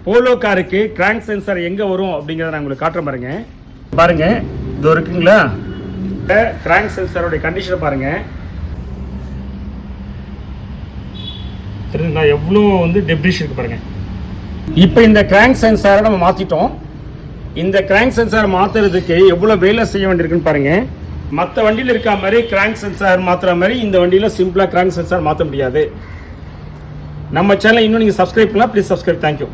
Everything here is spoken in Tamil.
போலோ காருக்கு கிராங்க் சென்சார் எங்கே வரும் அப்படிங்கிறத நான் உங்களுக்கு காட்டுற பாருங்க இது இருக்குங்களா, கிராங்க் சென்சாரோட கண்டிஷனை பாருங்க. தெரியுதுங்களா எவ்வளோ டெப்ரிஷ் இருக்கு பாருங்க. இப்போ இந்த கிராங்க் சென்சாரை நம்ம மாற்றிட்டோம். இந்த கிராங்க் சென்சார் மாற்றுறதுக்கு எவ்வளோ வேலை செய்ய வேண்டியிருக்குன்னு பாருங்க. மற்ற வண்டியில் இருக்க மாதிரி கிராங்க் சென்சார் மாற்றுற மாதிரி இந்த வண்டியில் சிம்பிளாக கிராங்க் சென்சார் மாற்ற முடியாது. நம்ம சேனல் இன்னும் நீங்கள் சப்ஸ்கிரைப் பண்ணலாம். Please subscribe. தேங்க்யூ.